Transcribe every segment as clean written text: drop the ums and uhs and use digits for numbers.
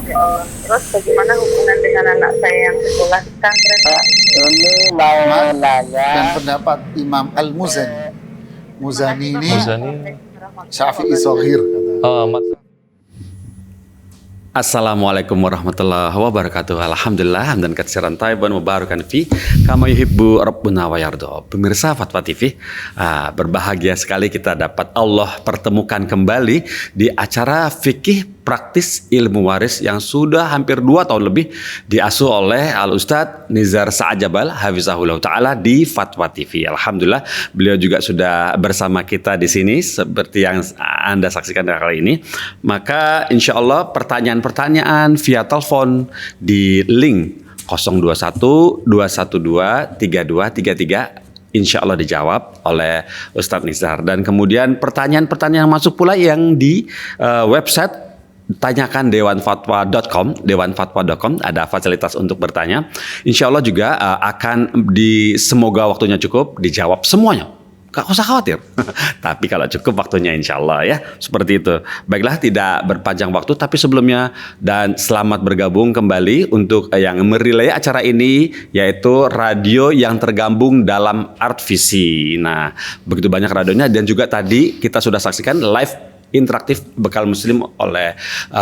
Ya Allah. Terus bagaimana hubungan dengan anak saya yang sekolah di pesantren? Ini mau dan nanya pendapat Imam Al-Muzani. Muzani ini Muzani. Syafi'i Sohir kata. Assalamualaikum warahmatullahi wabarakatuh. Alhamdulillah hamdan katsiran thayyiban mubarakan fi kama yuhibbu rabbuna wa yarda. Pemirsa Fatwa TV, berbahagia sekali kita dapat Allah pertemukan kembali di acara fikih praktis ilmu waris yang sudah hampir 2 tahun lebih diasuh oleh Al-Ustadz Nizar Sa'ajabal hafizahullah ta'ala di Fatwa TV. Alhamdulillah beliau juga sudah bersama kita di sini seperti yang Anda saksikan kali ini. Maka insya Allah pertanyaan-pertanyaan via telepon di link 021 212 3233 insya Allah dijawab oleh Ustadz Nizar. Dan kemudian pertanyaan-pertanyaan masuk pula yang di website tanyakan dewanfatwa.com ada fasilitas untuk bertanya. Insya Allah juga akan semoga waktunya cukup dijawab semuanya. Gak usah khawatir. Tapi kalau cukup waktunya insya Allah ya. Seperti itu. Baiklah, tidak berpanjang waktu. Tapi sebelumnya dan selamat bergabung kembali untuk yang merilai acara ini, yaitu radio yang tergabung dalam Art Visi. Nah, begitu banyak radionya. Dan juga tadi kita sudah saksikan live interaktif Bekal Muslim oleh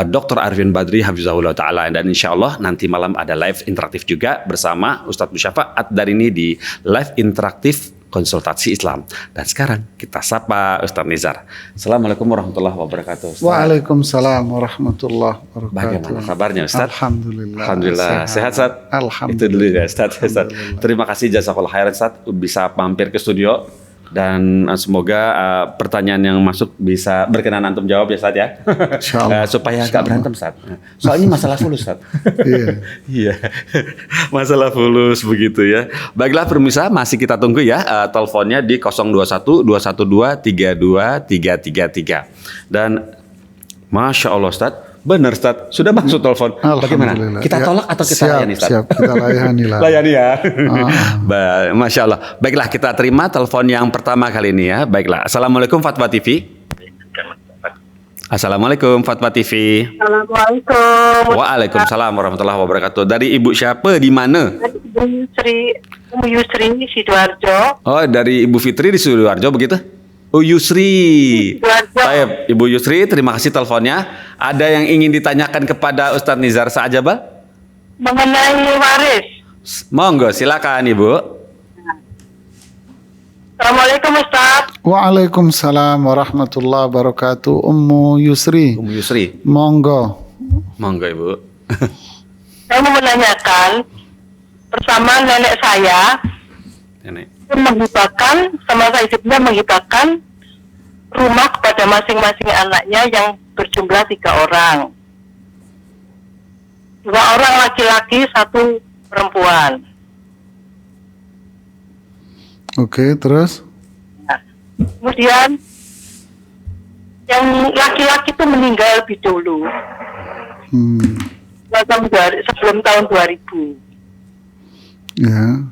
Dr. Arifin Badri hafizahullah ta'ala. Dan insya Allah nanti malam ada live interaktif juga bersama Ustadz Musyafa Ad-Darini di live interaktif konsultasi Islam. Dan sekarang kita sapa Ustadz Nizar. Assalamualaikum warahmatullahi wabarakatuh, Ustadz. Waalaikumsalam warahmatullahi wabarakatuh. Bagaimana kabarnya, Ustadz? Alhamdulillah. Sehat, Ustadz? Alhamdulillah. Itu dulu ya, Ustadz. Terima kasih jazakallah khairan, Ustadz, bisa mampir ke studio. Dan semoga pertanyaan yang masuk bisa berkenan antum jawab ya, Ustadz ya. Supaya gak berantem, Ustadz. Soalnya masalah fulus, Ustadz. Iya. Masalah fulus begitu ya. Baiklah pemirsa, masih kita tunggu ya teleponnya di 021 212 32333. Dan Masya Allah, Ustadz, benar, Ustadz, sudah masuk telepon. Bagaimana? Kita tolak atau kita layani, Ustadz? Siap, kita layani lah. Layani ya. Masya Allah. Baiklah, kita terima telepon yang pertama kali ini ya. Baiklah. Assalamualaikum Fatwa TV. Assalamualaikum Fatwa TV. Assalamualaikum. Waalaikumsalam warahmatullahi wabarakatuh. Dari Ibu siapa, di mana? Ibu Yusri di Sidoarjo. Oh, dari Ibu Fitri di Sidoarjo begitu? Oh, Yusri. Baik, Ibu Yusri, terima kasih teleponnya. Ada yang ingin ditanyakan kepada Ustadz Nizar Sa'ajabal? Mengenai waris. Monggo, silakan Ibu. Assalamualaikum Ustadz. Waalaikumsalam warahmatullahi wabarakatuh. Ummu Yusri. Ummu Yusri. Monggo. Monggo Ibu. Saya mau menanyakan bersama nenek saya. Nenek. Menghibahkan, semasa hidupnya menghibahkan rumah kepada masing-masing anaknya yang berjumlah 3 orang. 2 orang laki-laki, 1 perempuan. Oke, terus? Nah, kemudian yang laki-laki itu meninggal lebih dulu. Sebelum tahun 2000. Ya.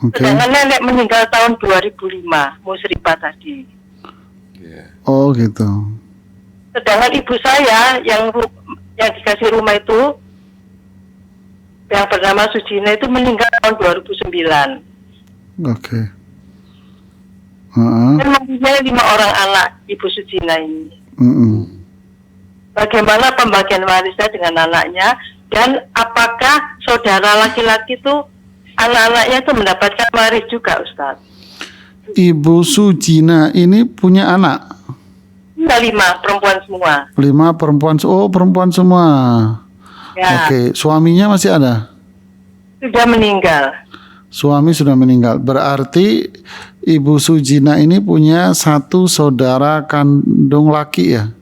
Oke. Sedangkan nenek meninggal tahun 2005, musribah tadi. Oh gitu. Sedangkan ibu saya yang dikasih rumah itu, yang bernama Sujina itu meninggal tahun 2009. Oke. Dan mempunyai 5 orang anak ibu Sujina ini. Bagaimana pembagian warisnya dengan anaknya, dan apakah saudara laki-laki itu anak-anaknya itu mendapatkan waris juga, Ustaz? Ibu Sujina ini punya anak? 5 perempuan semua. 5 perempuan, oh perempuan semua. Ya. Oke, suaminya masih ada? Sudah meninggal. Suami sudah meninggal. Berarti Ibu Sujina ini punya 1 saudara kandung laki ya?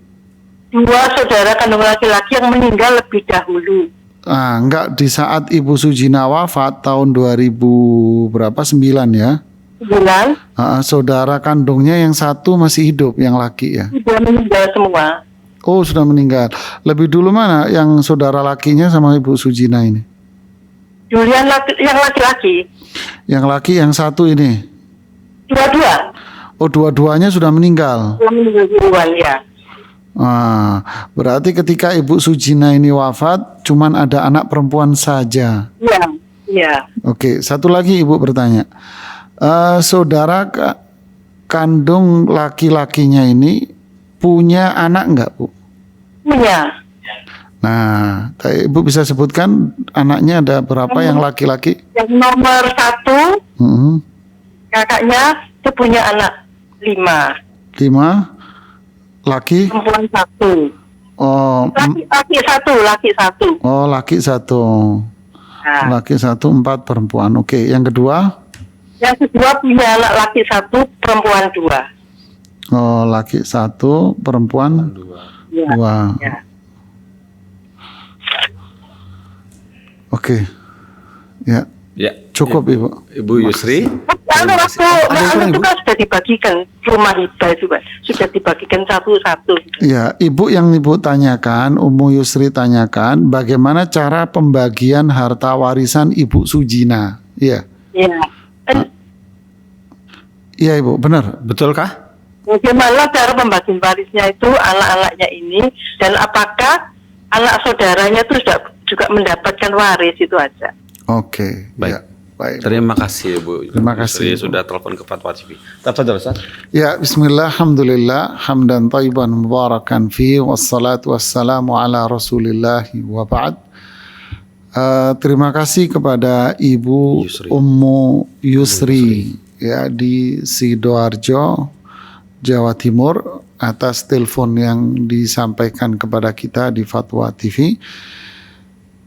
2 saudara kandung laki-laki yang meninggal lebih dahulu. Enggak, di saat Ibu Sujina wafat tahun 2000 berapa? 9 ya? 9. Saudara kandungnya yang 1 masih hidup, yang laki ya? Sudah meninggal semua. Oh, sudah meninggal. Lebih dulu mana yang saudara lakinya sama Ibu Sujina ini? Dulu yang laki-laki. Yang laki yang 1 ini? 2. Oh, dua-duanya sudah meninggal? Sudah meninggal duluan ya. Berarti ketika Ibu Sujina ini wafat, cuman ada anak perempuan saja. Iya, iya. Oke, satu lagi Ibu bertanya. Saudara kandung laki-lakinya ini punya anak enggak, Bu? Punya. Nah, Ibu bisa sebutkan anaknya ada berapa yang laki-laki? Yang nomor 1, kakaknya itu punya anak 5. 5 laki? Perempuan 1. Oh, Laki 1, laki 1. oh laki 1. Nah, Laki 1, 4 perempuan. Oke, yang kedua? yang kedua punya anak laki 1, perempuan 2. Oh, laki 1, perempuan 2. Ya. Oke. Ya, Ya. cukup Ibu. Ibu Yusri. Kalau waktu kurang, itu Ibu? kan sudah dibagikan rumah hibah itu, Pak. Sudah dibagikan satu-satu. Ya, Ibu yang Ibu tanyakan, Ummu Yusri tanyakan, bagaimana cara pembagian harta warisan Ibu Sujina? Iya. Iya. Iya Ibu, benar. Betulkah? Bagaimana cara pembagian warisnya itu anak-anaknya ini, dan apakah anak saudaranya itu sudah juga mendapatkan waris, itu aja. Oke, Baik. ya, baik. Terima kasih Ibu. Terima kasih, Yusri Ibu. sudah telepon ke Fatwa TV. Tafadhol Ustaz. Ya, bismillah, alhamdulillah, hamdan tayyiban mubarakan fi, wassalatu wassalamu ala rasulillahi wa ba'd. Terima kasih kepada Ibu Yusri. Ummu Yusri ya di Sidoarjo, Jawa Timur atas telepon yang disampaikan kepada kita di Fatwa TV.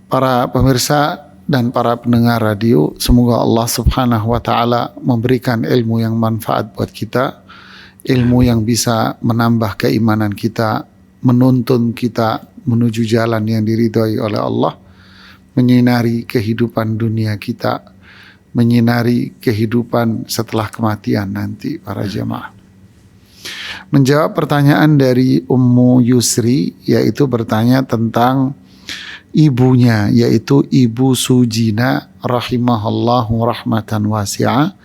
Para pemirsa dan para pendengar radio, semoga Allah Subhanahu wa taala memberikan ilmu yang manfaat buat kita, ilmu yang bisa menambah keimanan kita, menuntun kita menuju jalan yang diridhai oleh Allah, menyinari kehidupan dunia kita, menyinari kehidupan setelah kematian nanti para jemaah. Menjawab pertanyaan dari Ummu Yusri, yaitu bertanya tentang ibunya, yaitu Ibu Sujina rahimahallahu rahmatan wasi'ah,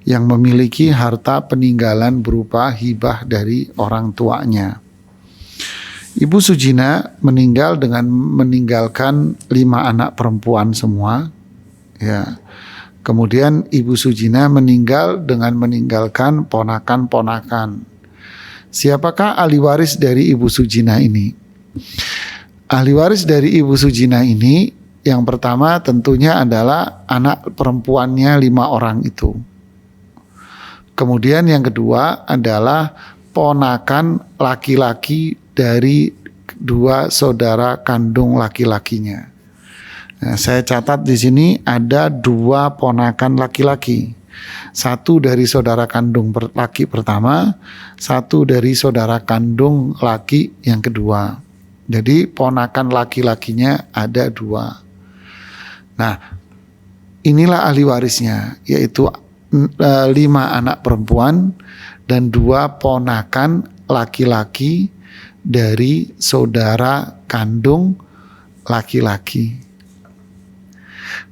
yang memiliki harta peninggalan berupa hibah dari orang tuanya. Ibu Sujina meninggal dengan meninggalkan 5 anak perempuan semua. Ya. Kemudian Ibu Sujina meninggal dengan meninggalkan ponakan-ponakan. Siapakah ahli waris dari Ibu Sujina ini? Ahli waris dari Ibu Sujina ini yang pertama tentunya adalah anak perempuannya 5 orang itu. Kemudian yang kedua adalah ponakan laki-laki dari 2 saudara kandung laki-lakinya. Nah, saya catat di sini ada 2 ponakan laki-laki. 1 dari saudara kandung laki pertama, 1 dari saudara kandung laki yang kedua. Jadi ponakan laki-lakinya ada 2. Nah, inilah ahli warisnya, yaitu 5 anak perempuan dan 2 ponakan laki-laki dari saudara kandung laki-laki.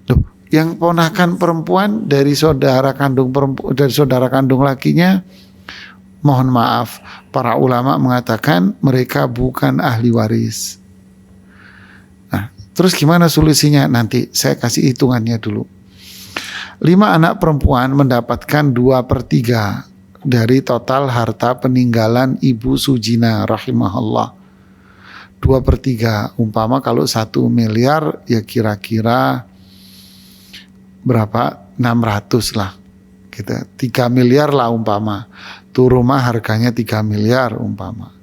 Loh, yang ponakan perempuan dari saudara kandung lakinya, mohon maaf, para ulama mengatakan mereka bukan ahli waris. Nah, terus gimana solusinya? Nanti saya kasih hitungannya dulu. 5 anak perempuan mendapatkan 2/3 dari total harta peninggalan Ibu Sujina rahimahullah. 2/3, umpama kalau 1 miliar ya kira-kira berapa? 600 lah. Gitu. 3 miliar lah umpama. Tuh rumah harganya 3 miliar umpama.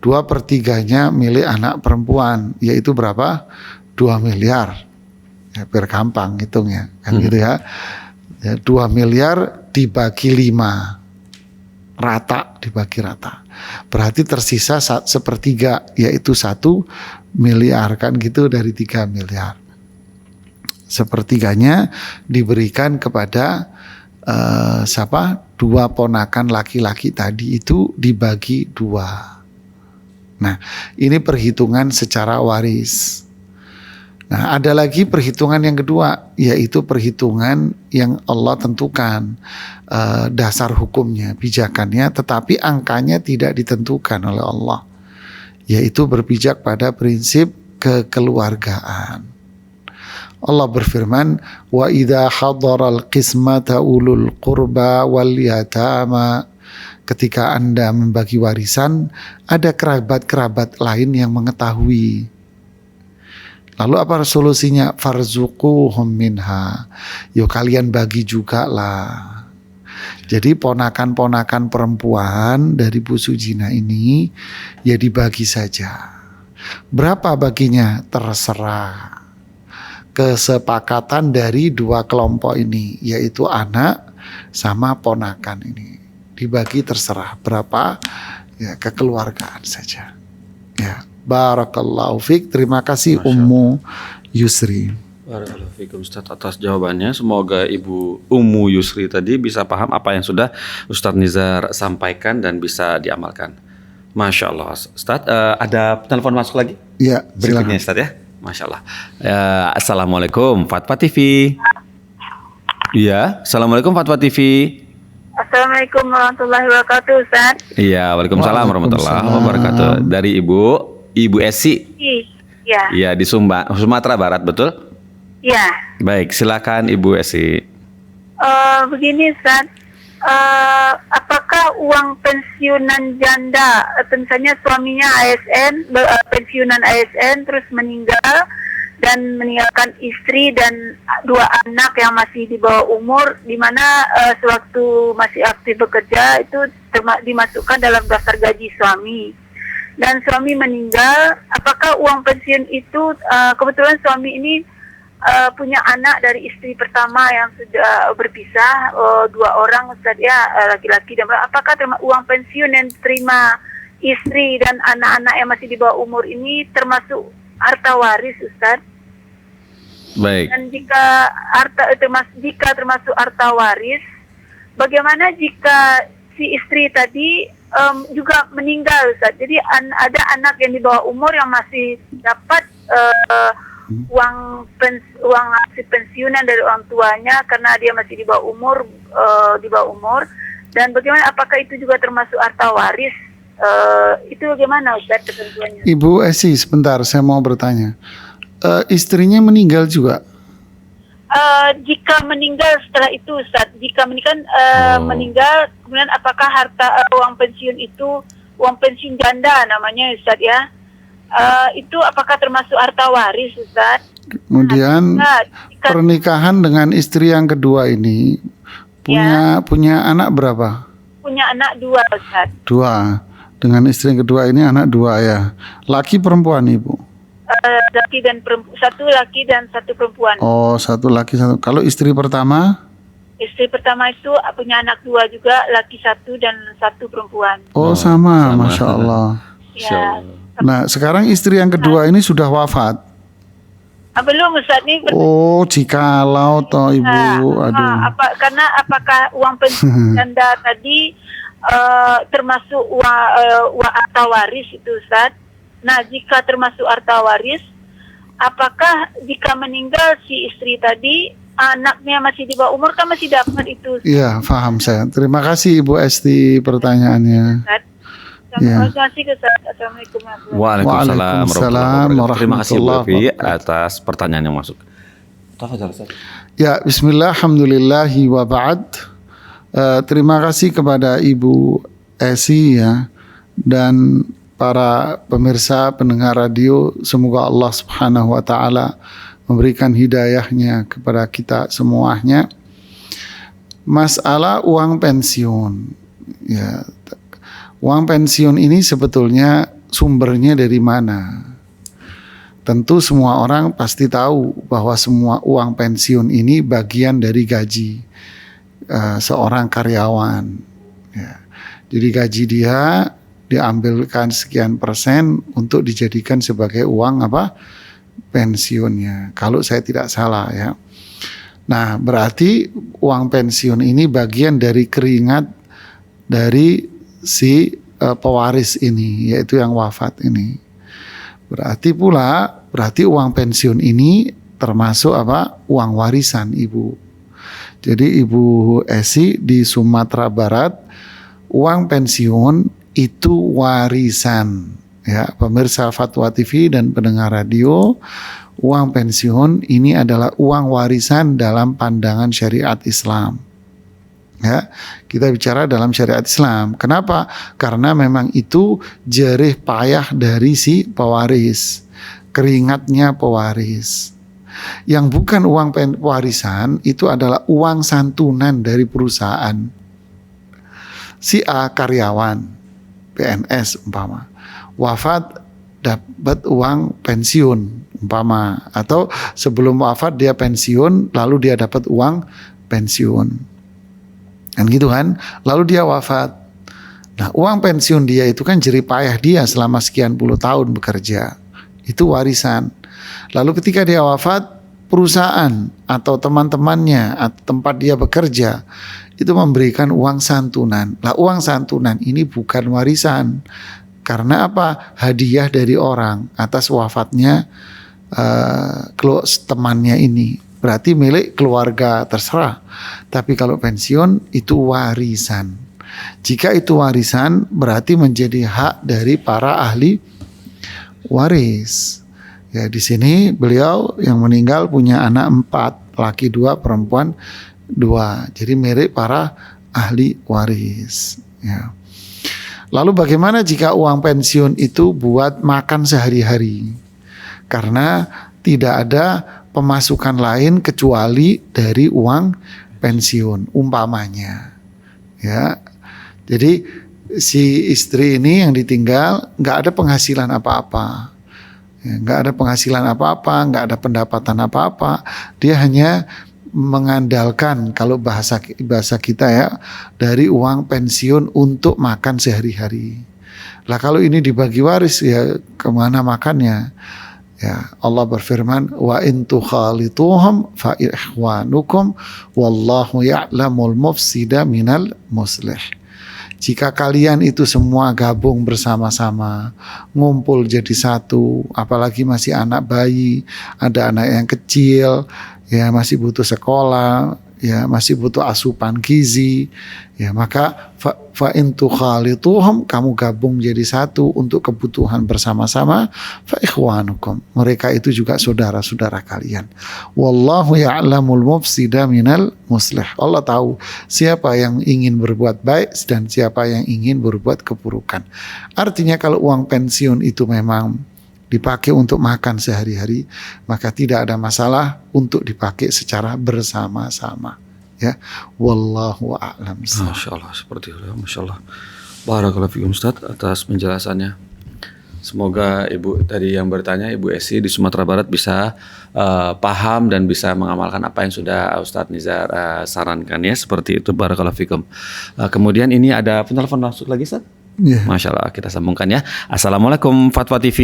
2/3-nya milik anak perempuan, yaitu berapa? 2 miliar. Ya, biar gampang hitungnya, kan gitu ya. 2 miliar dibagi 5. Rata, dibagi rata. Berarti tersisa 1/3, yaitu 1 miliar, kan gitu, dari 3 miliar. 1/3-nya diberikan kepada siapa? 2 ponakan laki-laki tadi itu dibagi 2. Nah, ini perhitungan secara waris. Nah, ada lagi perhitungan yang kedua, yaitu perhitungan yang Allah tentukan dasar hukumnya, pijakannya, tetapi angkanya tidak ditentukan oleh Allah, yaitu berpijak pada prinsip kekeluargaan. Allah berfirman, wa idza hadaral qismata ulul qurba wal yatama. Ketika Anda membagi warisan, ada kerabat-kerabat lain yang mengetahui. Lalu apa solusinya? Farzuquhum minha. Yo kalian bagi juga lah. Jadi ponakan-ponakan perempuan dari Bu Sujina ini ya dibagi saja. Berapa baginya? Terserah. Kesepakatan dari dua kelompok ini, yaitu anak sama ponakan ini. Dibagi terserah berapa, ya kekeluargaan saja. Ya, barakallahu fiik. Terima kasih Ummu Yusri. Barakallahu fiikum Ustaz atas jawabannya. Semoga Ibu Ummu Yusri tadi bisa paham apa yang sudah Ustaz Nizar sampaikan dan bisa diamalkan. Masya Allah Ustaz. Ada telepon masuk lagi? Ya, Berikutnya Ustaz ya. Masya Allah. Assalamualaikum Fatwa TV. Iya, Assalamualaikum Fatwa TV. Assalamualaikum warahmatullahi wabarakatuh, Ustaz. Iya, Waalaikumsalam warahmatullahi wabarakatuh. Dari Ibu Esi. Iya. Iya, di Sumatera Barat, betul? Iya. Baik, silakan Ibu Esi. Begini, Ustaz. Apakah uang pensiunan janda, misalnya suaminya ASN, pensiunan ASN terus meninggal dan meninggalkan istri dan dua anak yang masih di bawah umur, di mana sewaktu masih aktif bekerja itu dimasukkan dalam daftar gaji suami, dan suami meninggal, apakah uang pensiun itu kebetulan suami ini punya anak dari istri pertama yang sudah berpisah, dua orang Ustaz ya, laki-laki dan apakah uang pensiun yang diterima istri dan anak-anak yang masih di bawah umur ini termasuk harta waris, Ustaz? Baik. Dan jika termasuk harta waris, bagaimana jika si istri tadi juga meninggal, Ustaz? Jadi ada anak yang di bawah umur yang masih dapat uang hasil pensiunan dari orang tuanya karena dia masih di bawah umur, dan bagaimana apakah itu juga termasuk harta waris? Itu bagaimana Ustaz ketentuannya? Ibu Esi, sebentar saya mau bertanya. Istrinya meninggal juga? Jika meninggal setelah itu Ustaz, jika meninggal kemudian apakah harta uang pensiun itu uang pensiun janda namanya Ustaz ya? Itu apakah termasuk harta waris, Ustaz? Kemudian pernikahan dengan istri yang kedua ini punya anak berapa? Punya anak 2, Ustaz. 2. Dengan istri yang kedua ini anak 2 ya. Laki perempuan, Ibu? Laki dan perempuan, 1 laki dan 1 perempuan. Oh, 1 laki 1. Kalau istri pertama? Istri pertama itu punya anak 2 juga, laki 1 dan 1 perempuan. Oh, sama. Masya Allah. Ya. Nah, sekarang istri yang kedua ini sudah wafat. Belum Ustaz nih. Oh, jikalau toh Ibu. Aduh. Karena apakah uang pensiun janda tadi termasuk uang harta waris itu, Ustaz? Nah, jika termasuk harta waris, apakah jika meninggal si istri tadi, anaknya masih di bawah umur kan masih dapat itu? Iya, paham saya. Terima kasih Ibu Esti pertanyaannya. Ustaz. Ya. Terima kasih Ustaz. Assalamualaikum warahmatullahi Waalaikumsalam warahmatullahi wabarakatuh. Terima kasih Bu Fi atas pertanyaan yang masuk. Ya, bismillah, alhamdulillahi wa ba'd. Terima kasih kepada Ibu Esi ya, dan para pemirsa pendengar radio. Semoga Allah Subhanahu wa taala memberikan hidayahnya kepada kita semuanya. Masalah uang pensiun ya, uang pensiun ini sebetulnya sumbernya dari mana? Tentu semua orang pasti tahu bahwa semua uang pensiun ini bagian dari gaji seorang karyawan. Ya. Jadi gaji dia diambilkan sekian persen untuk dijadikan sebagai uang pensiunnya. Kalau saya tidak salah ya. Nah, berarti uang pensiun ini bagian dari keringat dari si pewaris ini, yaitu yang wafat ini. Berarti uang pensiun ini termasuk uang warisan Ibu. Jadi Ibu Esi di Sumatera Barat, uang pensiun itu warisan Ya, pemirsa Fatwa TV dan pendengar radio, uang pensiun ini adalah uang warisan dalam pandangan syariat Islam. Ya, kita bicara dalam syariat Islam. Kenapa? Karena memang itu jerih payah dari si pewaris, keringatnya pewaris. Yang bukan uang warisan itu adalah uang santunan dari perusahaan. Si A karyawan PNS umpama wafat dapat uang pensiun umpama, atau sebelum wafat dia pensiun lalu dia dapat uang pensiun kan gitu kan, lalu dia wafat. Nah, uang pensiun dia itu kan jerih payah dia selama sekian puluh tahun bekerja, itu warisan. Lalu ketika dia wafat, perusahaan atau teman-temannya atau tempat dia bekerja itu memberikan uang santunan. Lah, uang santunan ini bukan warisan. Karena apa? Hadiah dari orang atas wafatnya temannya ini. Berarti milik keluarga, terserah. Tapi kalau pensiun itu warisan. Jika itu warisan berarti menjadi hak dari para ahli waris. Ya, di sini beliau yang meninggal punya anak 4, laki 2, perempuan 2. Jadi milik para ahli waris. Ya. Lalu bagaimana jika uang pensiun itu buat makan sehari-hari? Karena tidak ada pemasukan lain kecuali dari uang pensiun umpamanya. Ya, jadi si istri ini yang ditinggal nggak ada penghasilan apa-apa, nggak ada penghasilan apa-apa, nggak ada pendapatan apa-apa. Dia hanya mengandalkan, kalau bahasa kita ya, dari uang pensiun untuk makan sehari-hari. Lah kalau ini dibagi waris ya kemana makannya? Ya, Allah berfirman, wa in tukhalituhum fa ikhwanukum wallahu ya'lamul mufsida minal muslih. Jika kalian itu semua gabung bersama-sama, ngumpul jadi satu, apalagi masih anak bayi, ada anak yang kecil, ya masih butuh sekolah, ya masih butuh asupan gizi, ya maka fa in tukhalituhum, kamu gabung jadi satu untuk kebutuhan bersama-sama, fa ikhwanukum, mereka itu juga saudara-saudara kalian. Wallahu ya'lamul mufsida minal muslih. Allah tahu siapa yang ingin berbuat baik dan siapa yang ingin berbuat keburukan. Artinya kalau uang pensiun itu memang dipakai untuk makan sehari-hari, maka tidak ada masalah untuk dipakai secara bersama-sama. Ya, wallahu a'lam. Masya Allah, seperti itu. Masya Allah. Barakallahu fiikum Ustaz atas penjelasannya. Semoga Ibu tadi yang bertanya, Ibu Esi di Sumatera Barat bisa paham dan bisa mengamalkan apa yang sudah Ustaz Nizar sarankan ya, seperti itu. Barakallahu fiikum. Kemudian ini ada penelpon masuk lagi Ustaz. Yeah. Masya Allah, kita sambungkan ya. Assalamualaikum Fatwa TV.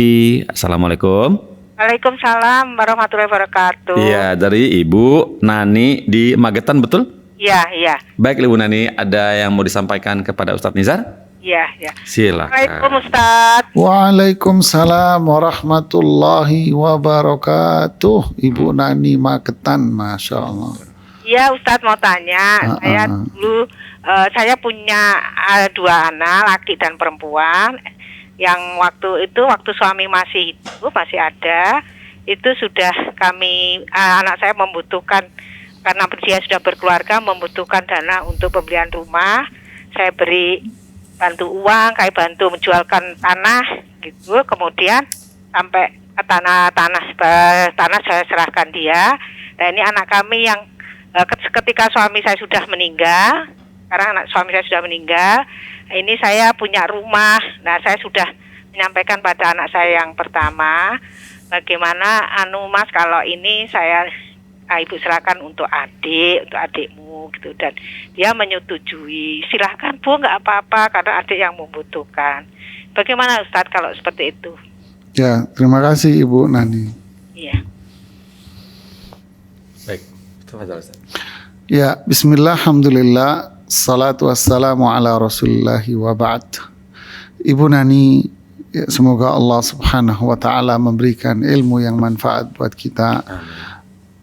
Assalamualaikum. Waalaikumsalam warahmatullahi wabarakatuh. Iya, dari Ibu Nani di Magetan, betul? Iya, iya. Baik Ibu Nani, ada yang mau disampaikan kepada Ustadz Nizar? Iya, iya. Silakan. Assalamualaikum Ustaz. Waalaikumsalam warahmatullahi wabarakatuh. Ibu Nani Magetan, Masya Allah. Iya Ustaz, mau tanya. Saya dulu saya punya 2 anak, laki dan perempuan. Yang waktu suami masih hidup, masih ada, itu sudah kami, anak saya membutuhkan, karena dia sudah berkeluarga, membutuhkan dana untuk pembelian rumah. Saya beri bantu uang, kayak bantu menjualkan tanah gitu. Kemudian sampai tanah saya serahkan dia. Nah, ini anak kami yang ketika suami saya sudah meninggal, sekarang anak suami saya sudah meninggal, ini saya punya rumah. Nah, saya sudah menyampaikan pada anak saya yang pertama, bagaimana Mas, kalau ini saya ibu serahkan untuk adikmu gitu, dan dia menyetujui. Silahkan Bu, nggak apa-apa karena adik yang membutuhkan. Bagaimana Ustadz kalau seperti itu? Ya, terima kasih Ibu Nani. Iya. Baik, Ustaz. Ya, bismillah, alhamdulillah, salatu wassalamu ala rasulillahi wa ba'd. Ibu Nani, ya, semoga Allah subhanahu wa ta'ala memberikan ilmu yang manfaat buat kita. Amin.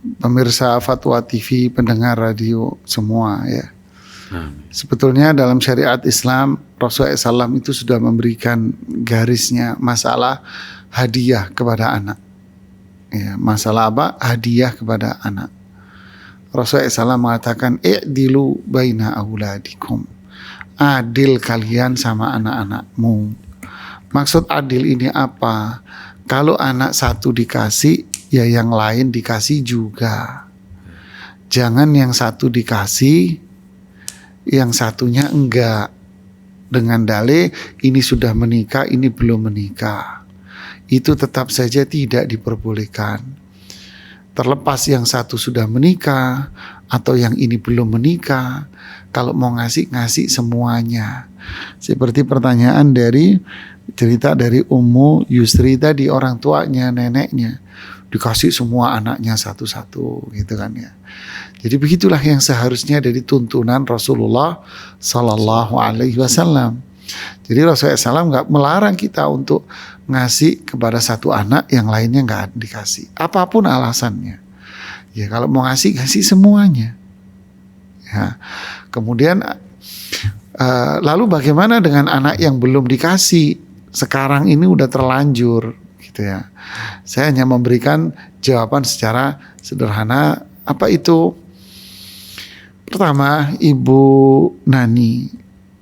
Pemirsa Fatwa TV, pendengar radio semua ya. Sebetulnya dalam syariat Islam Rasulullah SAW itu sudah memberikan garisnya masalah hadiah kepada anak. Ya, masalah apa? Hadiah kepada anak. Rasulullah SAW mengatakan i'dilu baina auladikum. Adil kalian sama anak-anakmu. Maksud adil ini apa? Kalau anak satu dikasih, ya yang lain dikasih juga. Jangan yang satu dikasih, yang satunya enggak. Dengan dalih ini sudah menikah, ini belum menikah. Itu tetap saja tidak diperbolehkan. Terlepas yang satu sudah menikah atau yang ini belum menikah, kalau mau ngasih semuanya. Seperti pertanyaan dari cerita dari Ummu Yusri tadi, orang tuanya, neneknya dikasih semua anaknya satu-satu gitu kan ya. Jadi begitulah yang seharusnya dari tuntunan Rasulullah Sallallahu Alaihi Wasallam. Jadi Rasulullah SAW nggak melarang kita untuk ngasih kepada satu anak, yang lainnya nggak dikasih. Apapun alasannya. Ya kalau mau ngasih semuanya. Ya. Kemudian lalu bagaimana dengan anak yang belum dikasih? Sekarang ini udah terlanjur gitu ya. Saya hanya memberikan jawaban secara sederhana. Apa itu? Pertama, Ibu Nani,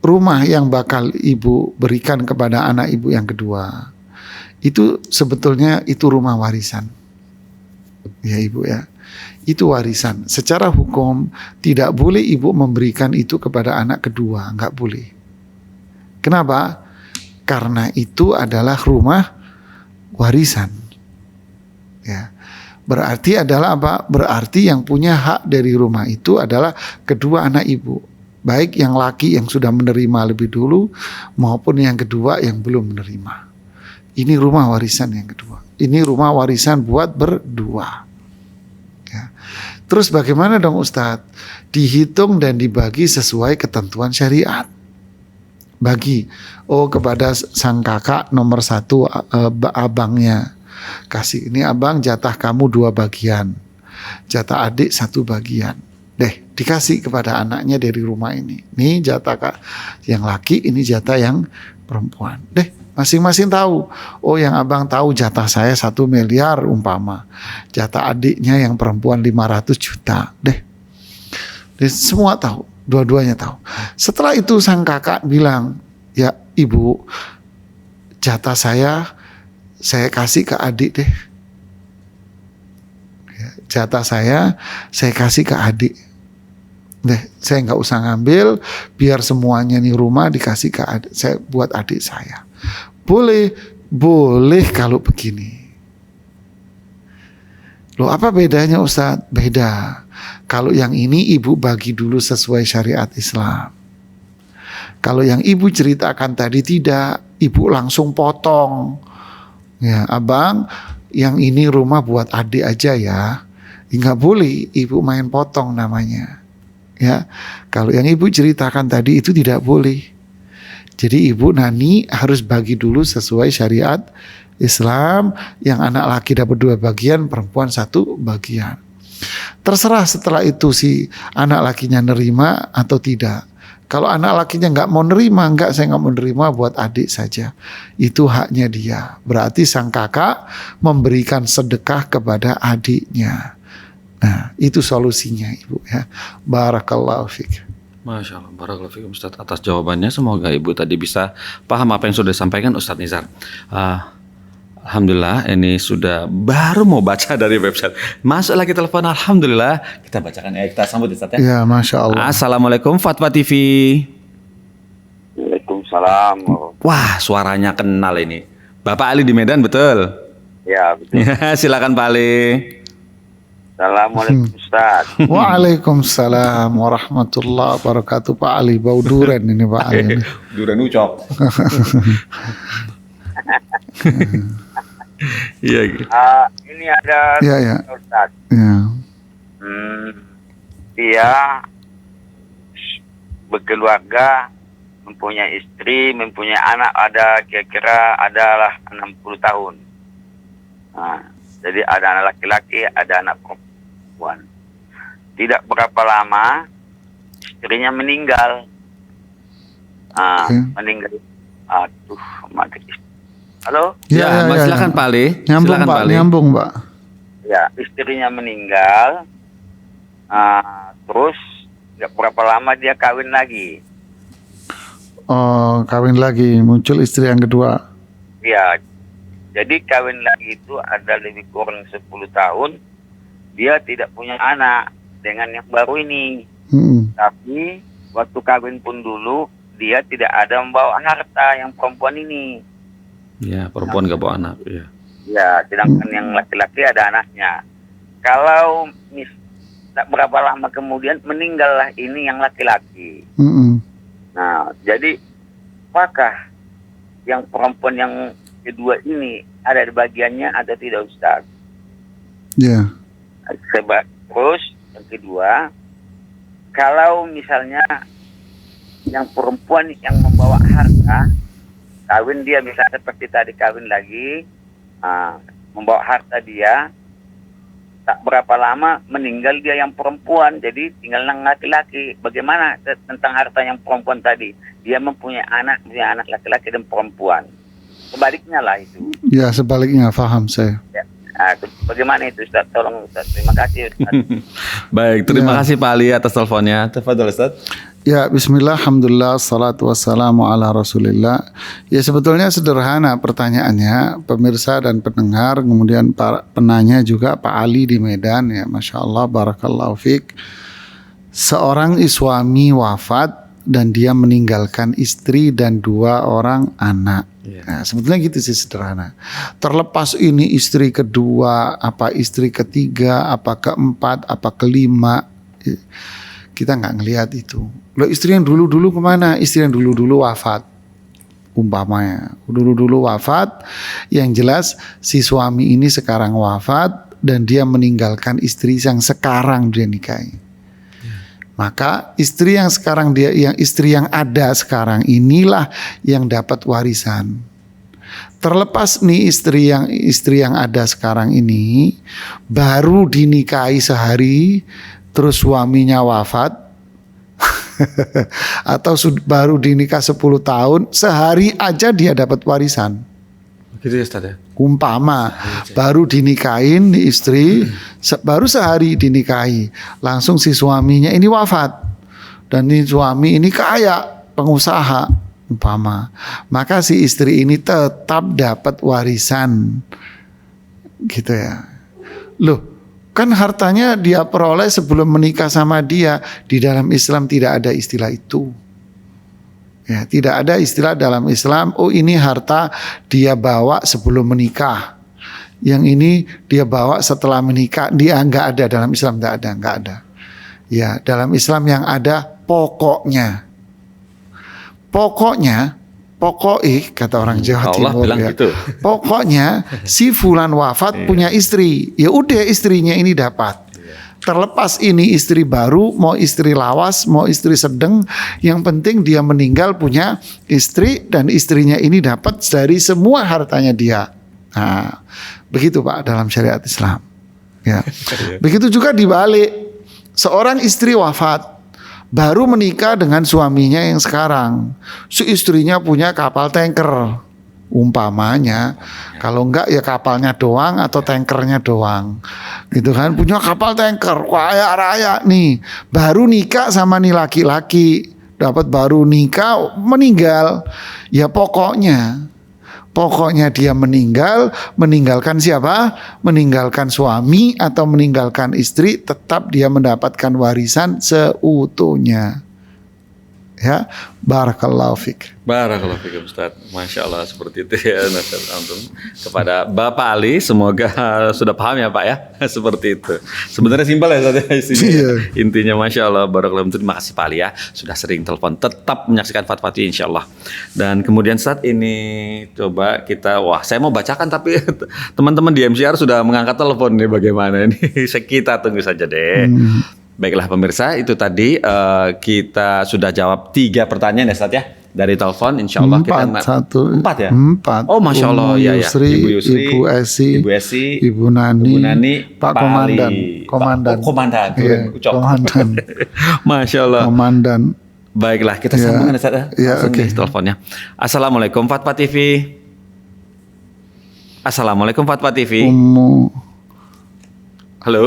rumah yang bakal Ibu berikan kepada anak Ibu yang kedua, itu sebetulnya itu rumah warisan. Ya Ibu ya. Itu warisan. Secara hukum tidak boleh Ibu memberikan itu kepada anak kedua, nggak boleh. Kenapa? Karena itu adalah rumah warisan. Ya. Berarti adalah apa? Berarti yang punya hak dari rumah itu adalah kedua anak Ibu. Baik yang laki yang sudah menerima lebih dulu maupun yang kedua yang belum menerima. Ini rumah warisan yang kedua. Ini rumah warisan buat berdua. Ya. Terus bagaimana dong Ustadz? Dihitung dan dibagi sesuai ketentuan syariat. Bagi, kepada sang kakak nomor 1 abangnya. Kasih, ini abang jatah kamu 2 bagian. Jatah adik 1 bagian. Dikasih kepada anaknya dari rumah ini. Ini jatah kak yang laki, ini jatah yang perempuan. Masing-masing tahu. Yang abang tahu jatah saya 1 miliar umpama. Jatah adiknya yang perempuan 500 juta. Semua tahu. Dua-duanya tahu. Setelah itu sang kakak bilang, ya ibu, jatah saya kasih ke adik deh. Jatah saya kasih ke adik. Saya nggak usah ngambil, biar semuanya nih rumah dikasih ke adik. Saya buat adik saya. Boleh kalau begini. Loh apa bedanya Ustadz? Beda. Kalau yang ini ibu bagi dulu sesuai syariat Islam. Kalau yang ibu ceritakan tadi tidak, ibu langsung potong. Ya, abang, yang ini rumah buat adik aja ya. Nggak boleh ibu main potong namanya. Ya, kalau yang ibu ceritakan tadi itu tidak boleh. Jadi ibu Nani harus bagi dulu sesuai syariat Islam. Yang anak laki dapat 2 bagian, perempuan 1 bagian. Terserah setelah itu si anak lakinya nerima atau tidak. Kalau anak lakinya nggak mau nerima, saya nggak mau nerima, buat adik saja. Itu haknya dia. Berarti sang kakak memberikan sedekah kepada adiknya. Nah, itu solusinya Ibu ya. Barakallahu fiik. Masya Allah, barakallahu fiikum Ustadz atas jawabannya. Semoga Ibu tadi bisa paham apa yang sudah disampaikan Ustadz Nizar. Alhamdulillah ini sudah baru mau baca dari website. Masuk lagi telepon, alhamdulillah. Kita bacakan ya, kita sambut Ustadz ya. Ya, Masya Allah. Assalamualaikum Fatwa TV. Waalaikumsalam. Wah, suaranya kenal ini. Bapak Ali di Medan, betul? Ya, betul. Silakan Pak Ali. Assalamualaikum Ustaz. Waalaikumsalam warahmatullahi wabarakatuh. Pak Ali, bau duren ini Pak Ali. Duren ucok. Iya. Ini ada ya. Ustaz. Ya. Dia berkeluarga, mempunyai istri, mempunyai anak, ada kira-kira adalah 60 tahun. Jadi ada anak laki-laki, ada anak perempuan. Tidak berapa lama istrinya meninggal. Meninggal. Aduh, mati. Halo? Ya, Mas, silakan Pak Ali. Nyambung Silakan, Pak, Ali. nyambung Pak. Ya, istrinya meninggal. Terus nggak berapa lama dia kawin lagi. Oh, kawin lagi, muncul istri yang kedua. Ya, jadi kawin lagi itu ada lebih kurang 10 tahun. Dia tidak punya anak dengan yang baru ini. Tapi waktu kawin pun dulu dia tidak ada membawa harta yang perempuan ini. Ya, perempuan gak bawa anak. Ya. Ya, sedangkan yang laki-laki ada anaknya. Kalau tak berapa lama kemudian meninggallah ini yang laki-laki. Nah, jadi apakah yang perempuan yang kedua ini ada di bagiannya atau tidak, Ustaz? Ya. Terus yang kedua, kalau misalnya yang perempuan yang membawa harta, kawin dia misalnya seperti tadi kawin lagi, membawa harta dia, tak berapa lama meninggal dia yang perempuan, jadi tinggal yang laki-laki. Bagaimana tentang harta yang perempuan tadi? Dia mempunyai anak laki-laki dan perempuan. Sebaliknya lah itu. Ya, sebaliknya, paham saya. Ya. Bagaimana itu, Ustaz? Tolong, Ustaz. Terima kasih, Ustaz. Baik, terima kasih Pak Ali atas teleponnya. Tafadhol, Ustaz. Ya, bismillah, alhamdulillah, salatu wassalamu ala rasulillah. Ya, sebetulnya sederhana pertanyaannya, pemirsa dan pendengar, kemudian para penanya juga Pak Ali di Medan, ya, Masya Allah, barakallahu fiqh. Seorang suami wafat dan dia meninggalkan istri dan 2 orang anak. Nah, sebetulnya gitu sih, sederhana. Terlepas ini istri kedua, apa istri ketiga, apa keempat, apa kelima, kita nggak ngelihat itu. Loh, istri yang dulu-dulu kemana? Istri yang dulu-dulu wafat, umpamanya dulu-dulu wafat, yang jelas si suami ini sekarang wafat dan dia meninggalkan istri yang sekarang dia nikahi. Maka istri yang sekarang istri yang ada sekarang inilah yang dapat warisan. Terlepas nih istri yang ada sekarang ini baru dinikahi sehari terus suaminya wafat atau baru dinikah 10 tahun, sehari aja dia dapat warisan. Gitu ya, Ustaz ya. Umpama baru dinikahin nih istri, baru sehari dinikahi, langsung si suaminya ini wafat. Dan ini suami ini kaya, pengusaha umpama. Maka si istri ini tetap dapat warisan. Gitu ya. Loh, kan hartanya dia peroleh sebelum menikah sama dia. Di dalam Islam tidak ada istilah itu. Ya, tidak ada istilah dalam Islam, oh ini harta dia bawa sebelum menikah, yang ini dia bawa setelah menikah. Dia nggak ada dalam Islam, nggak ada. Ya, dalam Islam yang ada pokoknya kata orang Jawa Allah Timur bilang ya. gitu. Pokoknya si fulan wafat punya istri, ya udah istrinya ini dapat. Terlepas ini istri baru, mau istri lawas, mau istri sedang, yang penting dia meninggal punya istri dan istrinya ini dapat dari semua hartanya dia. Nah, begitu Pak dalam syariat Islam. Ya. Begitu juga dibalik, seorang istri wafat, baru menikah dengan suaminya yang sekarang. Si istrinya punya kapal tanker. Umpamanya, kalau enggak ya kapalnya doang atau tankernya doang, gitu kan, punya kapal tanker, kaya raya nih, baru nikah sama nih laki-laki, dapat baru nikah, meninggal, ya pokoknya dia meninggalkan siapa? Meninggalkan suami atau meninggalkan istri, tetap dia mendapatkan warisan seutuhnya. Ya, barakallahu fiik. Barakallahu fiik Ustaz. Masya Allah seperti itu ya. Kepada Bapak Ali, semoga sudah paham ya Pak ya. Seperti itu. Sebenarnya simpel ya Ustaz ya. Intinya Masya Allah. Barakallahu fiik. Terima kasih Pak Ali ya. Sudah sering telepon. Tetap menyaksikan Fatwa TV insya Allah. Dan kemudian saat ini coba kita, saya mau bacakan tapi teman-teman di MCR sudah mengangkat telepon nih, bagaimana ini. Kita tunggu saja deh. Baiklah pemirsa, itu tadi kita sudah jawab 3 pertanyaan ya Ustaz ya. dari telepon, insya Allah kita empat ya. Empat. Oh, masya Allah, Ibu ya, Yusri, Ibu Yusri, Ibu Esi, Ibu Esi, Ibu Nani, Pak Komandan, Komandan, Iya, Komandan, masya Allah. Komandan. Baiklah, kita Ya. sambungkan Ustaz ya. Ya, Langsung oke. di teleponnya. Assalamualaikum Fatwa TV. Assalamualaikum Fatwa TV. Halo.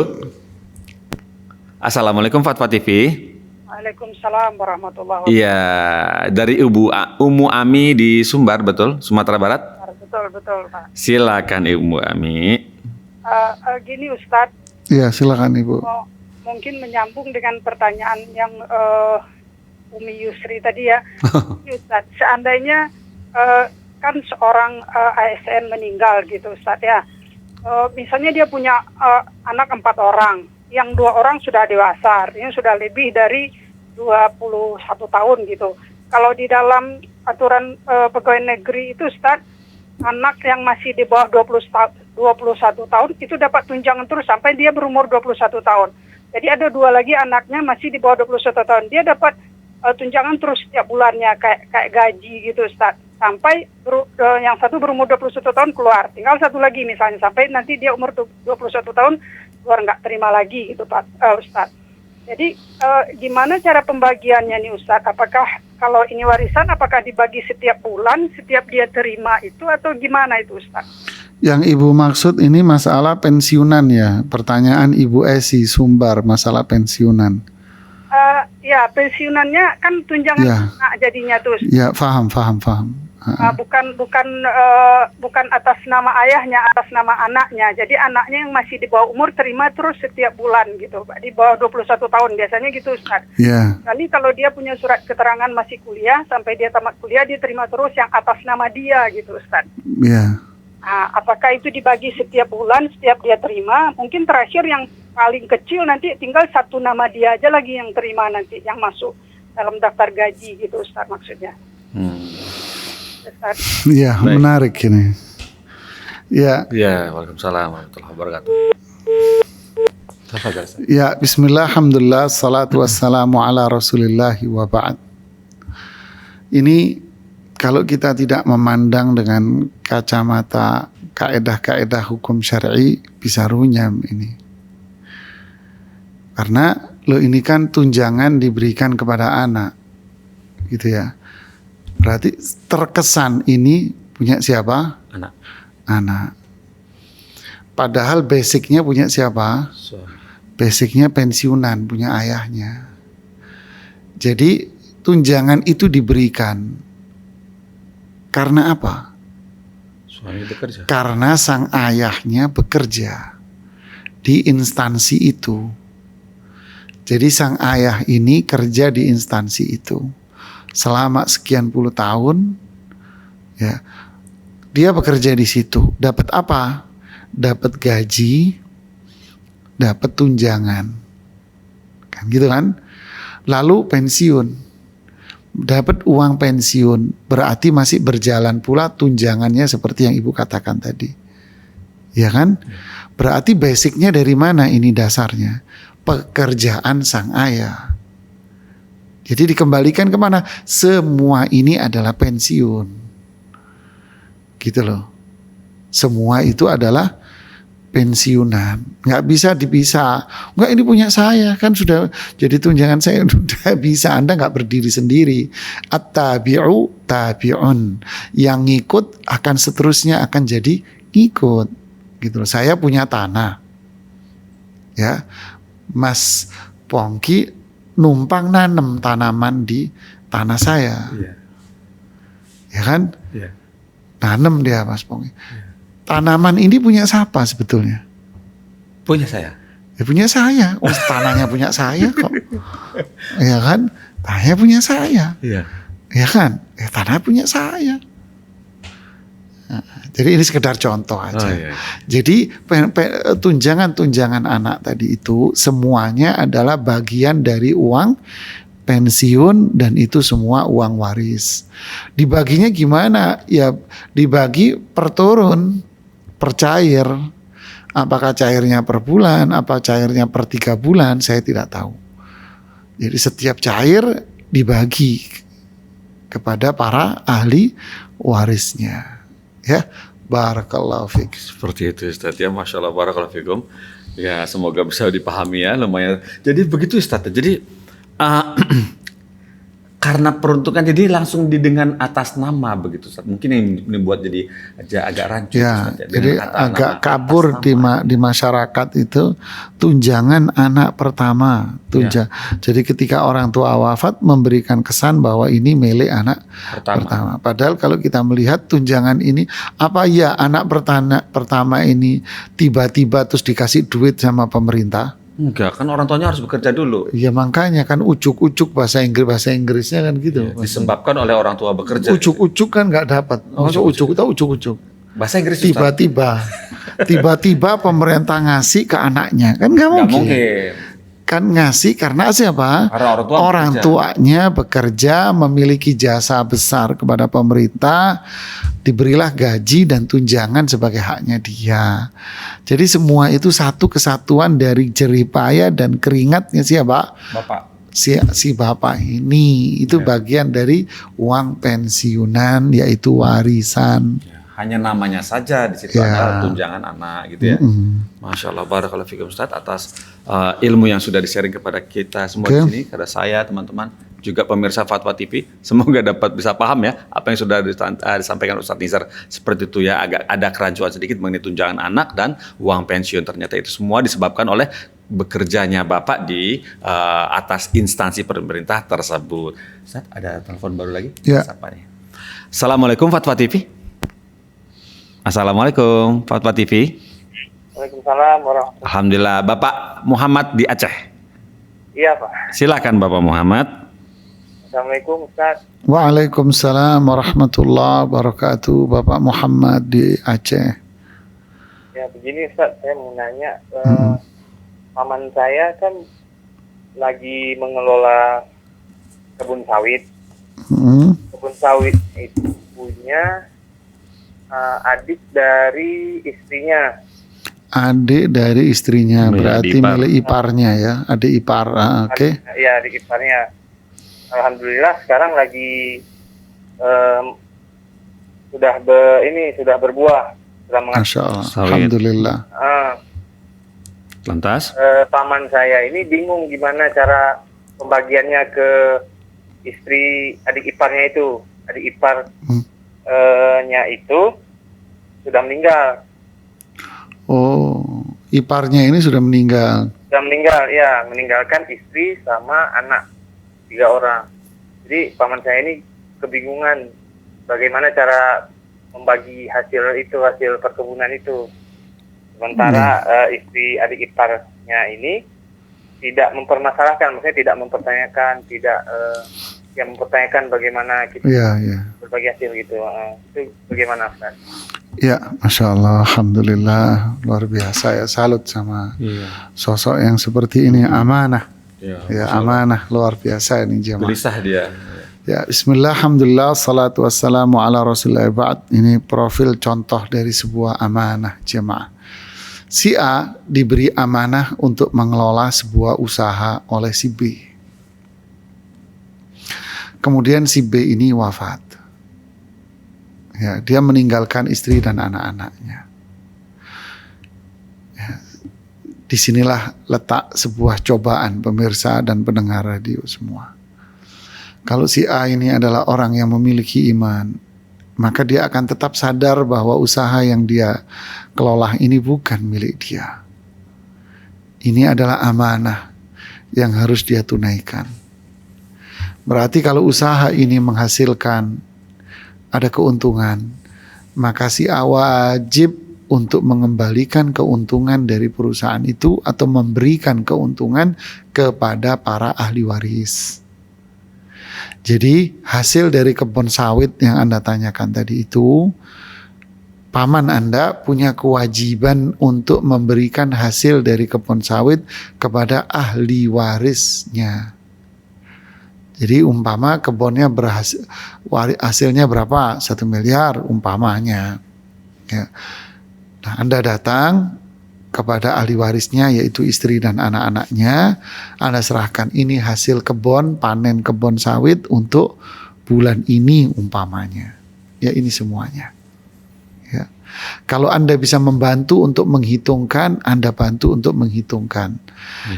Assalamualaikum Fatwa TV. Waalaikumsalam warahmatullahi wabarakatuh. Iya, dari Umu Ami di Sumbar, betul? Sumatera Barat. Betul Pak. Silakan Ibu Ami. Gini Ustadz, Iya, silakan Ibu. mungkin menyambung dengan pertanyaan yang Umi Yusri tadi ya. Ustadz, seandainya kan seorang ASN meninggal gitu Ustadz ya. Misalnya dia punya anak 4 orang, yang 2 orang sudah dewasa, artinya sudah lebih dari 21 tahun gitu. Kalau di dalam aturan pegawai negeri itu Ustadz, anak yang masih di bawah 21 tahun itu dapat tunjangan terus sampai dia berumur 21 tahun. Jadi ada 2 lagi anaknya masih di bawah 21 tahun. Dia dapat tunjangan terus setiap bulannya kayak gaji gitu Ustaz. Sampai yang satu berumur 21 tahun keluar. Tinggal satu lagi misalnya sampai nanti dia umur 21 tahun keluar nggak terima lagi itu Pak Ustaz. Jadi gimana cara pembagiannya nih Ustaz? Apakah kalau ini warisan apakah dibagi setiap bulan, setiap dia terima itu atau gimana itu Ustaz? Yang Ibu maksud ini masalah pensiunan ya. Pertanyaan Ibu Esi Sumbar masalah pensiunan. Ya pensiunannya kan tunjangan Ya. anak jadinya tuh. Ya, paham. Bukan atas nama ayahnya, atas nama anaknya. Jadi anaknya yang masih di bawah umur terima terus setiap bulan gitu, Pak. Di bawah 21 tahun biasanya gitu, Ustaz. Ya, Kali kalau dia punya surat keterangan masih kuliah sampai dia tamat kuliah dia terima terus yang atas nama dia gitu, Ustaz. ya. Nah, apakah itu dibagi setiap bulan, setiap dia terima? Mungkin terakhir yang paling kecil nanti tinggal satu nama dia aja lagi yang terima nanti, yang masuk dalam daftar gaji gitu, Ustaz maksudnya. Ustaz. Ya, Baik. menarik ini. Ya, Ya, waalaikumsalam warahmatullahi wabarakatuh. ya, bismillah, alhamdulillah, salatu wassalamu ala rasulillahi wa ba'd. Ini kalau kita tidak memandang dengan kacamata kaedah-kaedah hukum syar'i bisa runyam ini. Karena ini kan tunjangan diberikan kepada anak. Gitu ya. Berarti terkesan ini punya siapa? Anak. Anak. Padahal basicnya punya siapa? Basicnya pensiunan, punya ayahnya. Jadi tunjangan itu diberikan karena apa? Suami bekerja. Karena sang ayahnya bekerja di instansi itu. Jadi sang ayah ini kerja di instansi itu selama sekian puluh tahun, ya. Dia bekerja di situ. Dapat apa? Dapat gaji, dapat tunjangan. Kan gitu kan? Lalu pensiun. Dapat uang pensiun, berarti masih berjalan pula tunjangannya seperti yang Ibu katakan tadi. Ya kan? Berarti basicnya dari mana ini dasarnya? Pekerjaan sang ayah. Jadi dikembalikan kemana? Semua ini adalah pensiun. Gitu loh. Semua itu adalah pensiunan. Nggak bisa dipisah. Nggak, ini punya saya, kan sudah jadi tunjangan saya. Udah bisa, Anda nggak berdiri sendiri. At-tabi'u tabi'un. Yang ngikut akan seterusnya akan jadi ngikut. Gitu loh. Saya punya tanah. Ya, Mas Pongki numpang nanam tanaman di tanah saya. Iya. Ya kan? Iya. Nanam dia Mas Pongki. Tanaman ini punya siapa sebetulnya? Punya saya. Ya punya saya. Oh, tanahnya punya saya kok. Ya kan? Tanahnya punya saya. Iya. Ya kan? Tanah punya saya. Nah, jadi ini sekedar contoh aja. Oh, iya. Jadi tunjangan-tunjangan anak tadi itu semuanya adalah bagian dari uang pensiun dan itu semua uang waris. Dibaginya gimana? Ya dibagi per turun, per cair. Apakah cairnya per bulan, apa cairnya per 3 bulan, saya tidak tahu. Jadi setiap cair dibagi kepada para ahli warisnya. Ya, barakallahu fiik. Seperti itu Ustaz ya, Masya Allah, barakallahu fikum. Ya, semoga bisa dipahami ya, lumayan. Jadi begitu Ustaz. Jadi karena peruntukan jadi langsung dengan atas nama begitu Ustaz. Mungkin yang ini buat jadi agak rancu Ya, Ustaz, jadi dengan agak nama kabur atas di nama. di masyarakat itu tunjangan anak pertama. Jadi ketika orang tua wafat memberikan kesan bahwa ini milik anak pertama. Padahal kalau kita melihat tunjangan ini, apa ya anak pertama ini tiba-tiba terus dikasih duit sama pemerintah? Enggak, kan orang tuanya harus bekerja dulu. Ya makanya kan ujuk-ujuk bahasa Inggrisnya kan gitu. Disebabkan oleh orang tua bekerja. Ujuk-ujuk kan nggak dapat. Maksud ujuk-ujuk. Bahasa Inggris Ustaz. Tiba-tiba pemerintah ngasih ke anaknya kan nggak mungkin. Kan ngasih karena siapa? Karena orang tuanya bekerja, memiliki jasa besar kepada pemerintah, diberilah gaji dan tunjangan sebagai haknya dia. Jadi semua itu satu kesatuan dari jerih payah dan keringatnya siapa? Bapak. Si bapak ini itu bagian dari uang pensiunan, yaitu warisan. Hanya namanya saja di situ ada tunjangan anak gitu ya. Masya Allah, barakallahu fikum Ustaz atas ilmu yang sudah di-sharing kepada kita semua di sini, kepada saya, teman-teman, juga pemirsa Fatwa TV. Semoga dapat bisa paham ya apa yang sudah disampaikan Ustaz Nizar. Seperti itu ya, agak ada kerancuan sedikit mengenai tunjangan anak dan uang pensiun. Ternyata itu semua disebabkan oleh bekerjanya Bapak di atas instansi pemerintah tersebut. Ustaz, ada telepon baru lagi? Ya. Siapa nih? Assalamualaikum Fatwa TV. Assalamualaikum Fatwa TV. Waalaikumsalam warahmatullahi. Alhamdulillah, Bapak Muhammad di Aceh. Iya Pak. Silakan Bapak Muhammad. Assalamualaikum Ustaz. Waalaikumsalam warahmatullahi wabarakatuh. Bapak Muhammad di Aceh. Ya begini Ustaz, saya mau nanya, paman saya kan lagi mengelola kebun sawit. Kebun sawit itu punya adik dari istrinya. Adik dari istrinya, berarti milik iparnya ya, adik ipar. Oke. Ya, adik iparnya. Alhamdulillah sekarang lagi sudah berbuah, sudah Masya Allah. Alhamdulillah. Lantas? Paman saya ini bingung gimana cara pembagiannya ke istri adik iparnya itu. Adik ipar nya itu sudah meninggal. Oh, iparnya ini sudah meninggal. Sudah meninggal, ya, meninggalkan istri sama anak 3 orang. Jadi paman saya ini kebingungan bagaimana cara membagi hasil perkebunan itu. Sementara istri adik iparnya ini tidak mempermasalahkan, maksudnya tidak mempertanyakan, mempertanyakan bagaimana kita berbagi hasil gitu. Itu bagaimana Ustaz? Ya, Masya Allah, Alhamdulillah, luar biasa ya, salut sama sosok yang seperti ini, amanah. Ya, amanah, luar biasa ini jemaah. Gelisah dia. Ya, bismillah, alhamdulillah, salatu wassalamu ala rasulillah ba'd. Ini profil contoh dari sebuah amanah jemaah. Si A diberi amanah untuk mengelola sebuah usaha oleh si B. Kemudian si B ini wafat. Ya, dia meninggalkan istri dan anak-anaknya. Ya, disinilah letak sebuah cobaan pemirsa dan pendengar radio semua. Kalau si A ini adalah orang yang memiliki iman, maka dia akan tetap sadar bahwa usaha yang dia kelola ini bukan milik dia. Ini adalah amanah yang harus dia tunaikan. Berarti kalau usaha ini menghasilkan ada keuntungan, maka si A wajib untuk mengembalikan keuntungan dari perusahaan itu atau memberikan keuntungan kepada para ahli waris. Jadi hasil dari kebun sawit yang Anda tanyakan tadi itu, paman Anda punya kewajiban untuk memberikan hasil dari kebun sawit kepada ahli warisnya. Jadi umpama kebunnya hasilnya berapa? 1 miliar umpamanya. Ya. Nah, Anda datang kepada ahli warisnya yaitu istri dan anak-anaknya. Anda serahkan ini hasil kebun, panen kebun sawit untuk bulan ini umpamanya. Ya, ini semuanya. Ya. Kalau Anda bisa membantu untuk menghitungkan, Anda bantu untuk menghitungkan.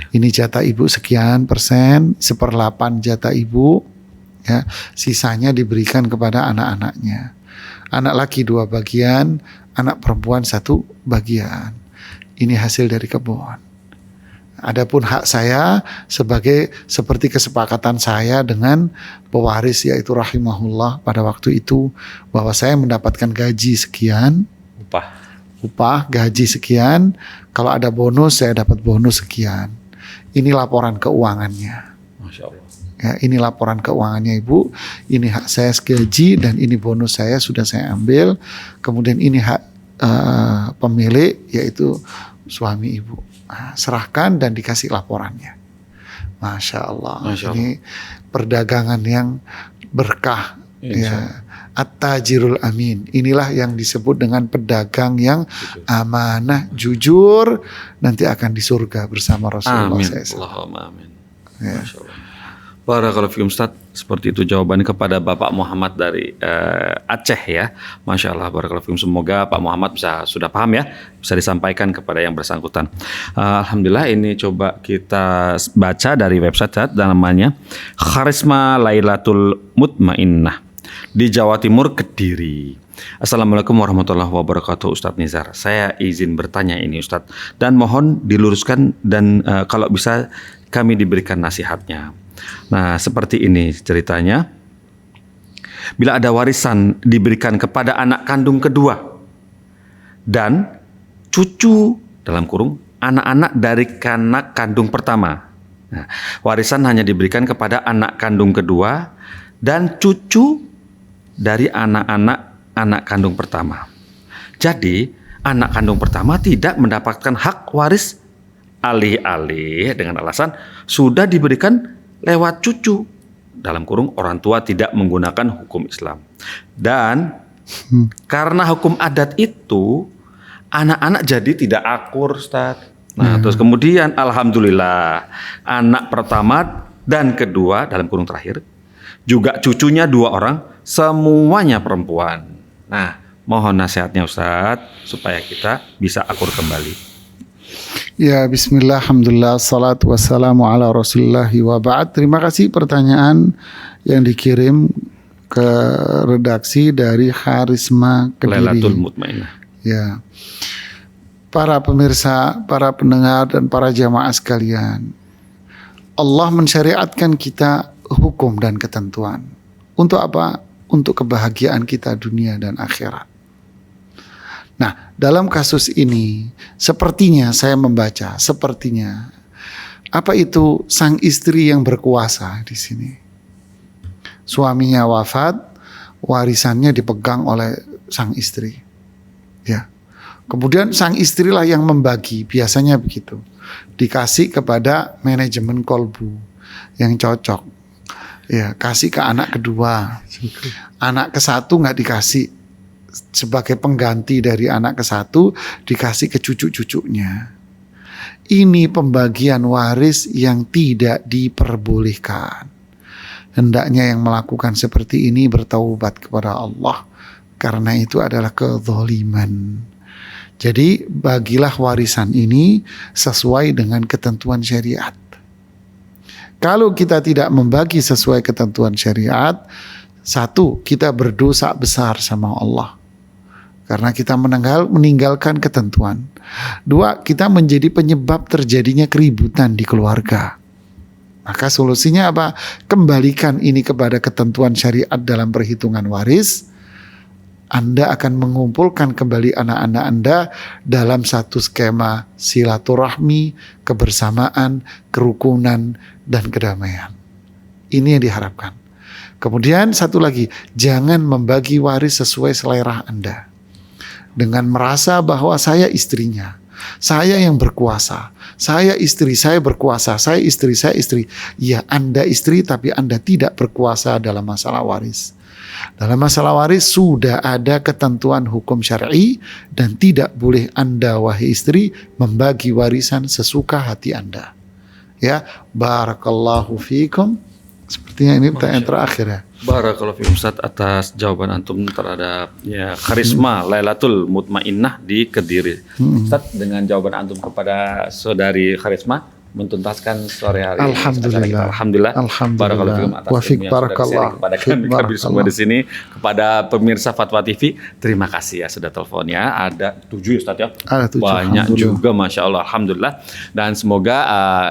Ini jatah ibu sekian persen, 1/8 jatah ibu, ya, sisanya diberikan kepada anak-anaknya. Anak laki 2 bagian, anak perempuan 1 bagian. Ini hasil dari kebun. Adapun hak saya seperti kesepakatan saya dengan pewaris yaitu rahimahullah pada waktu itu, bahwa saya mendapatkan gaji sekian, upah gaji sekian, kalau ada bonus saya dapat bonus sekian. Ini laporan keuangannya. Masya Allah. Ya, ini laporan keuangannya ibu, ini hak saya gaji dan ini bonus saya sudah saya ambil. Kemudian ini hak pemilik yaitu suami ibu. Serahkan dan dikasih laporannya. Masya Allah. Ini perdagangan yang berkah. Ya. At-tajirul amin. Inilah yang disebut dengan pedagang yang amanah, jujur, nanti akan di surga bersama Rasulullah SAW. Allahumma amin. Ya. Masya Allah. Barakallahu fikum Ustaz. Seperti itu jawabannya kepada Bapak Muhammad dari Aceh ya. Masya Allah, barakallahu fikum. Semoga Pak Muhammad sudah paham ya, bisa disampaikan kepada yang bersangkutan. Alhamdulillah, ini coba kita baca dari website dan namanya Kharisma Lailatul Mutmainnah di Jawa Timur, Kediri. Assalamualaikum warahmatullahi wabarakatuh Ustadz Nizar. Saya izin bertanya ini Ustadz, dan mohon diluruskan dan kalau bisa kami diberikan nasihatnya. Nah, seperti ini ceritanya. Bila ada warisan diberikan kepada anak kandung kedua dan cucu dalam kurung anak-anak dari anak kandung pertama. Nah, warisan hanya diberikan kepada anak kandung kedua dan cucu dari anak kandung pertama. Jadi, anak kandung pertama tidak mendapatkan hak waris alih-alih dengan alasan sudah diberikan lewat cucu, dalam kurung orang tua tidak menggunakan hukum Islam. Dan karena hukum adat itu, anak-anak jadi tidak akur, Ustaz. Nah, terus kemudian alhamdulillah anak pertama dan kedua dalam kurung terakhir juga cucunya 2 orang, semuanya perempuan. Nah, mohon nasihatnya Ustaz supaya kita bisa akur kembali. Ya, bismillah, alhamdulillah, salatu wassalamu ala rasulillahi wa ba'd. Terima kasih pertanyaan yang dikirim ke redaksi dari Kharisma Kediri. Lailatul Mutmainnah. Ya. Para pemirsa, para pendengar dan para jamaah sekalian, Allah mensyariatkan kita hukum dan ketentuan. Untuk apa? Untuk kebahagiaan kita dunia dan akhirat. Nah, dalam kasus ini sepertinya saya membaca, apa itu sang istri yang berkuasa di sini. Suaminya wafat, warisannya dipegang oleh sang istri. Ya. Kemudian sang istrilah yang membagi, biasanya begitu. Dikasih kepada manajemen kolbu yang cocok. Ya, kasih ke anak kedua. Anak ke-1 nggak dikasih. Sebagai pengganti dari anak ke-1 dikasih ke cucu-cucunya. Ini pembagian waris yang tidak diperbolehkan. Hendaknya yang melakukan seperti ini bertaubat kepada Allah, karena itu adalah kezaliman. Jadi bagilah warisan ini sesuai dengan ketentuan syariat. Kalau kita tidak membagi sesuai ketentuan syariat, 1, kita berdosa besar sama Allah karena kita meninggalkan ketentuan. 2, kita menjadi penyebab terjadinya keributan di keluarga. Maka solusinya apa? Kembalikan ini kepada ketentuan syariat dalam perhitungan waris. Anda akan mengumpulkan kembali anak-anak Anda dalam satu skema silaturahmi, kebersamaan, kerukunan, dan kedamaian. Ini yang diharapkan. Kemudian satu lagi, jangan membagi waris sesuai selera Anda. Dengan merasa bahwa saya istrinya, saya yang berkuasa, saya istri, saya berkuasa, saya istri, saya istri. Ya, Anda istri tapi Anda tidak berkuasa dalam masalah waris. Dalam masalah waris sudah ada ketentuan hukum syar'i dan tidak boleh Anda wahai istri membagi warisan sesuka hati Anda. Ya, barakallahu fiikum. Sepertinya ini pertanyaan terakhir ya. Barakallahu fiikum Ustaz atas jawaban antum terhadap ya karisma Lailatul Mutmainnah di Kediri. Ustaz, dengan jawaban antum kepada saudari Karisma menuntaskan sore hari ini. Alhamdulillah. Alhamdulillah. Alhamdulillah. Barakallahu fiikum atas Wafik ilmu yang sudah barakallah. di-sharing kepada Fik kami semua barakallah. di sini, kepada pemirsa Fatwa TV. Terima kasih ya sudah teleponnya. Ada 7 Ustaz ya. Ada 7, Banyak alhamdulillah. juga Masya Allah. Alhamdulillah. Dan semoga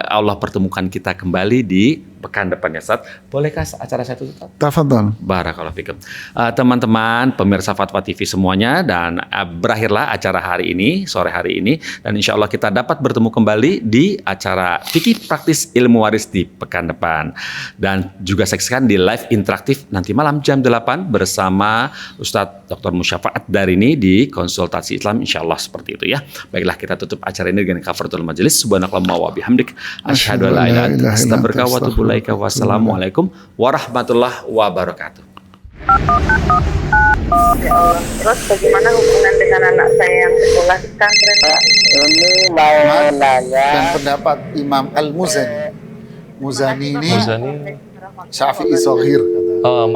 Allah pertemukan kita kembali di pekan depan ya Ustaz. Bolehkah acara satu Ustaz? Tafadhol. Barakallahu fikum. Teman-teman pemirsa Fatwa TV semuanya, dan berakhirlah acara hari ini, sore hari ini, dan insya Allah kita dapat bertemu kembali di acara Fikih Praktis Ilmu Waris di pekan depan, dan juga saksikan di live interaktif nanti malam jam 8 bersama Ustadz Dr. Musyafaat Darini di Konsultasi Islam, insya Allah seperti itu ya. Baiklah, kita tutup acara ini dengan kafaratul majelis. Subhanakallahumma wa bihamdik asyhadu an la ilaha illa anta astaghfiruka wa atubu ilaik. Wassalamualaikum warahmatullahi wabarakatuh. Ya Allah. Terus bagaimana hubungan dengan anak saya yang sekolah di pesantren? Ini mau nanya. Dan pendapat Imam Al-Muzani. Muzani ini Syafi'i Soghir. Oh,